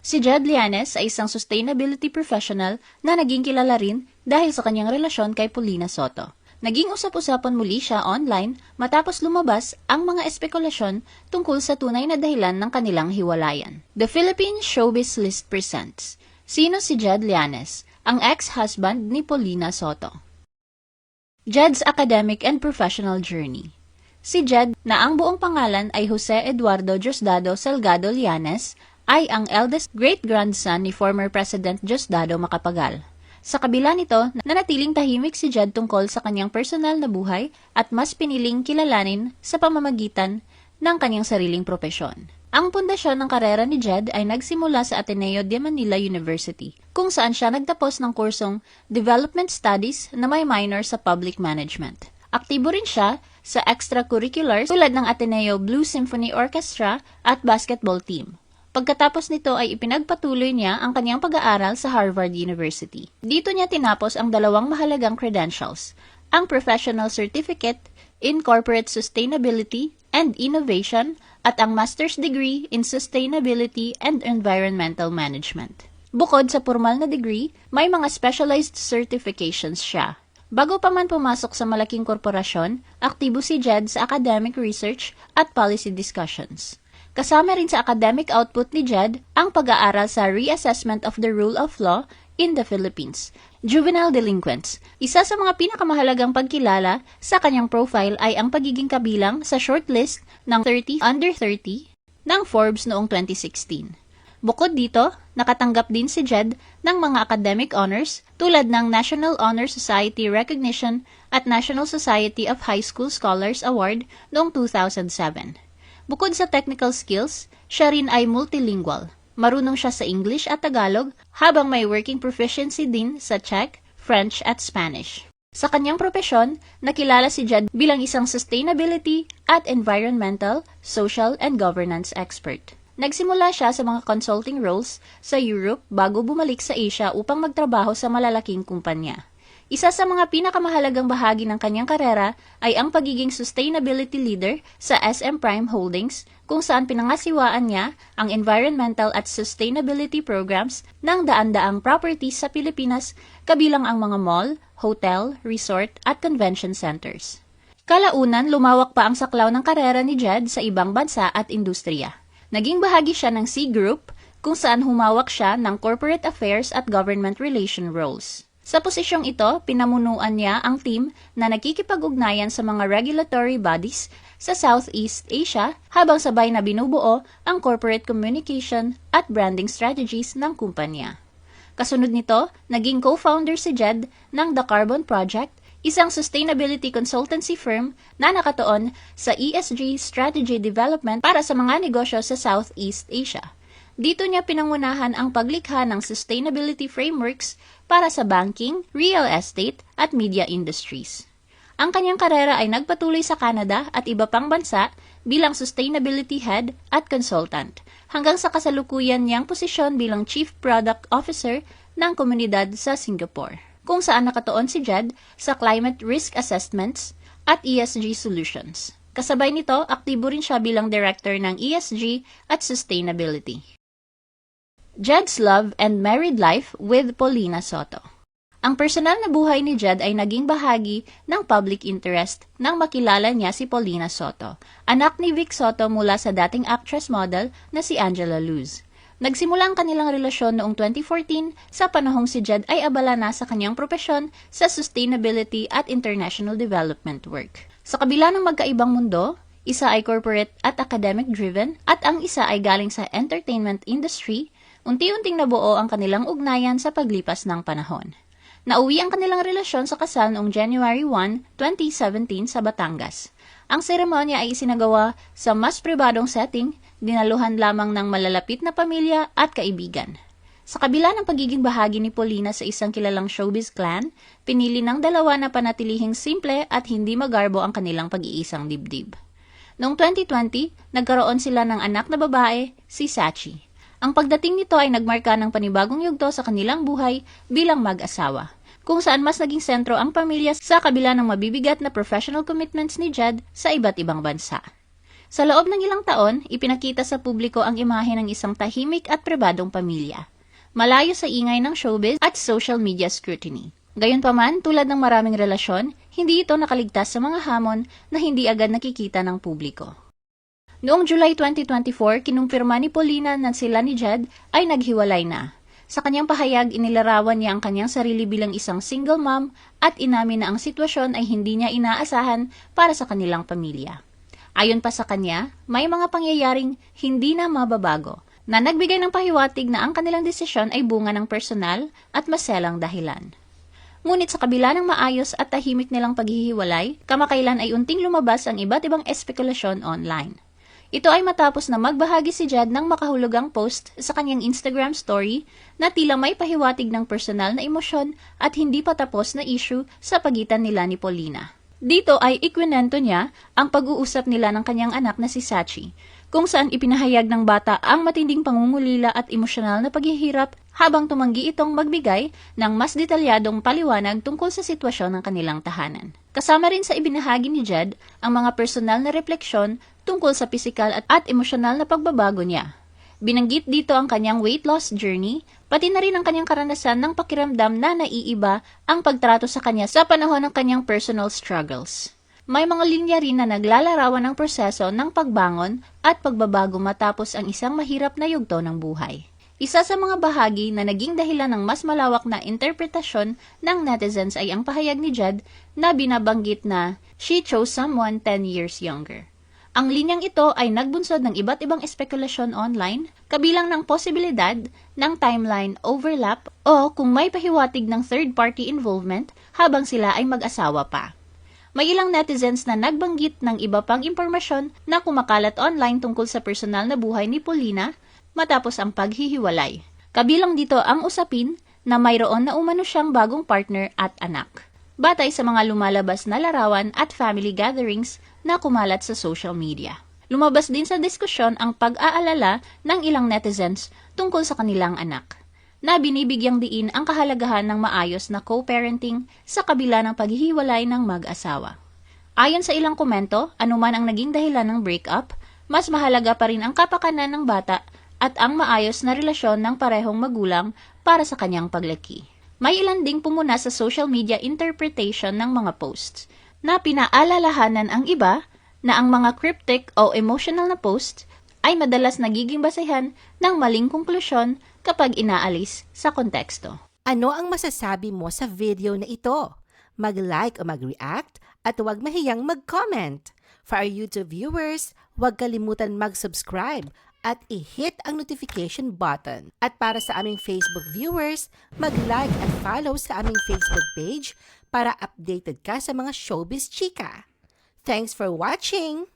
Si Jed Lianes ay isang sustainability professional na naging kilala rin dahil sa kanyang relasyon kay Paulina Soto. Naging usap-usapan muli siya online matapos lumabas ang mga espekulasyon tungkol sa tunay na dahilan ng kanilang hiwalayan. The Philippine Showbiz List presents, sino si Jed Lianes, ang ex-husband ni Paulina Soto? Jed's academic and professional journey. Si Jed, na ang buong pangalan ay Jose Eduardo Diosdado Salgado Lianes, ay ang eldest great-grandson ni former President Diosdado Macapagal. Sa kabila nito, nanatiling tahimik si Jed tungkol sa kanyang personal na buhay at mas piniling kilalanin sa pamamagitan ng kanyang sariling propesyon. Ang pundasyon ng karera ni Jed ay nagsimula sa Ateneo de Manila University, kung saan siya nagtapos ng kursong Development Studies na may minor sa Public Management. Aktibo rin siya sa extracurriculars tulad ng Ateneo Blue Symphony Orchestra at basketball team. Pagkatapos nito ay ipinagpatuloy niya ang kanyang pag-aaral sa Harvard University. Dito niya tinapos ang dalawang mahalagang credentials, ang Professional Certificate in Corporate Sustainability and Innovation at ang Master's Degree in Sustainability and Environmental Management. Bukod sa formal na degree, may mga specialized certifications siya. Bago pa man pumasok sa malaking korporasyon, aktibo si Jed sa academic research at policy discussions. Kasama rin sa academic output ni Jed ang pag-aaral sa Reassessment of the Rule of Law in the Philippines, Juvenile Delinquents. Isa sa mga pinakamahalagang pagkilala sa kanyang profile ay ang pagiging kabilang sa shortlist ng 30 Under 30 ng Forbes noong 2016. Bukod dito, nakatanggap din si Jed ng mga academic honors tulad ng National Honor Society Recognition at National Society of High School Scholars Award noong 2007. Bukod sa technical skills, siya rin ay multilingual. Marunong siya sa English at Tagalog, habang may working proficiency din sa Czech, French at Spanish. Sa kanyang propesyon, nakilala si Jed bilang isang sustainability at environmental, social and governance expert. Nagsimula siya sa mga consulting roles sa Europe bago bumalik sa Asia upang magtrabaho sa malalaking kumpanya. Isa sa mga pinakamahalagang bahagi ng kanyang karera ay ang pagiging sustainability leader sa SM Prime Holdings, kung saan pinangasiwaan niya ang environmental at sustainability programs ng daan-daang properties sa Pilipinas, kabilang ang mga mall, hotel, resort at convention centers. Kalaunan, lumawak pa ang saklaw ng karera ni Jed sa ibang bansa at industriya. Naging bahagi siya ng C Group, kung saan humawak siya ng corporate affairs at government relation roles. Sa posisyong ito, pinamunuan niya ang team na nakikipag-ugnayan sa mga regulatory bodies sa Southeast Asia habang sabay na binubuo ang corporate communication at branding strategies ng kumpanya. Kasunod nito, naging co-founder si Jed ng The Carbon Project, isang sustainability consultancy firm na nakatuon sa ESG strategy development para sa mga negosyo sa Southeast Asia. Dito niya pinangunahan ang paglikha ng sustainability frameworks para sa banking, real estate, at media industries. Ang kanyang karera ay nagpatuloy sa Canada at iba pang bansa bilang sustainability head at consultant, hanggang sa kasalukuyan niyang posisyon bilang Chief Product Officer ng komunidad sa Singapore, kung saan nakatuon si Jed sa climate risk assessments at ESG solutions. Kasabay nito, aktibo rin siya bilang Director ng ESG at Sustainability. Jed's love and married life with Paulina Soto. Ang personal na buhay ni Jed ay naging bahagi ng public interest nang makilala niya si Paulina Soto, anak ni Vic Soto mula sa dating actress model na si Angela Luz. Nagsimula ang kanilang relasyon noong 2014 sa panahong si Jed ay abala na sa kanyang propesyon sa sustainability at international development work. Sa kabila ng magkaibang mundo, isa ay corporate at academic driven at ang isa ay galing sa entertainment industry, unti-unting nabuo ang kanilang ugnayan sa paglipas ng panahon. Nauwi ang kanilang relasyon sa kasal noong January 1, 2017 sa Batangas. Ang seremonya ay isinagawa sa mas pribadong setting, dinaluhan lamang ng malalapit na pamilya at kaibigan. Sa kabila ng pagiging bahagi ni Paulina sa isang kilalang showbiz clan, pinili ng dalawa na panatilihing simple at hindi magarbo ang kanilang pag-iisang dibdib. Noong 2020, nagkaroon sila ng anak na babae, si Sachi. Ang pagdating nito ay nagmarka ng panibagong yugto sa kanilang buhay bilang mag-asawa, kung saan mas naging sentro ang pamilya sa kabila ng mabibigat na professional commitments ni Jed sa iba't ibang bansa. Sa loob ng ilang taon, ipinakita sa publiko ang imahe ng isang tahimik at pribadong pamilya, malayo sa ingay ng showbiz at social media scrutiny. Gayunpaman, tulad ng maraming relasyon, hindi ito nakaligtas sa mga hamon na hindi agad nakikita ng publiko. Noong July 2024, kinumpirma ni Paulina na sila ni Jed ay naghiwalay na. Sa kanyang pahayag, inilarawan niya ang kanyang sarili bilang isang single mom at inamin na ang sitwasyon ay hindi niya inaasahan para sa kanilang pamilya. Ayon pa sa kanya, may mga pangyayaring hindi na mababago na nagbigay ng pahiwatig na ang kanilang desisyon ay bunga ng personal at maselang dahilan. Ngunit sa kabila ng maayos at tahimik nilang paghihiwalay, kamakailan ay unting lumabas ang iba't ibang espekulasyon online. Ito ay matapos na magbahagi si Jed ng makahulugang post sa kanyang Instagram story na tila may pahiwatig ng personal na emosyon at hindi pa tapos na issue sa pagitan nila ni Paulina. Dito ay ikwinento niya ang pag-uusap nila ng kanyang anak na si Sachi, kung saan ipinahayag ng bata ang matinding pangungulila at emosyonal na paghihirap habang tumanggi itong magbigay ng mas detalyadong paliwanag tungkol sa sitwasyon ng kanilang tahanan. Kasama rin sa ibinahagi ni Jed ang mga personal na refleksyon tungkol sa pisikal at emosyonal na pagbabago niya. Binanggit dito ang kanyang weight loss journey, pati na rin ang kanyang karanasan ng pakiramdam na naiiba ang pagtrato sa kanya sa panahon ng kanyang personal struggles. May mga linya rin na naglalarawan ng proseso ng pagbangon at pagbabago matapos ang isang mahirap na yugto ng buhay. Isa sa mga bahagi na naging dahilan ng mas malawak na interpretasyon ng netizens ay ang pahayag ni Jed na binabanggit na she chose someone 10 years younger. Ang linyang ito ay nagbunsod ng iba't ibang espekulasyon online, kabilang ng posibilidad ng timeline overlap o kung may pahiwatig ng third-party involvement habang sila ay mag-asawa pa. May ilang netizens na nagbanggit ng iba pang impormasyon na kumakalat online tungkol sa personal na buhay ni Paulina matapos ang paghihiwalay. Kabilang dito ang usapin na mayroon na umano siyang bagong partner at anak, batay sa mga lumalabas na larawan at family gatherings na kumalat sa social media. Lumabas din sa diskusyon ang pag-aalala ng ilang netizens tungkol sa kanilang anak, na binibigyang diin ang kahalagahan ng maayos na co-parenting sa kabila ng paghihiwalay ng mag-asawa. Ayon sa ilang komento, anuman ang naging dahilan ng breakup, mas mahalaga pa rin ang kapakanan ng bata at ang maayos na relasyon ng parehong magulang para sa kanyang paglaki. May ilan ding pumuna sa social media interpretation ng mga posts na pinaalalahanan ang iba na ang mga cryptic o emotional na post ay madalas nagiging basehan ng maling konklusyon kapag inaalis sa konteksto. Ano ang masasabi mo sa video na ito? Mag-like o mag-react at huwag mahiyang mag-comment. For our YouTube viewers, huwag kalimutan mag-subscribe at i-hit ang notification button. At para sa aming Facebook viewers, mag-like at follow sa aming Facebook page para updated ka sa mga showbiz chika. Thanks for watching!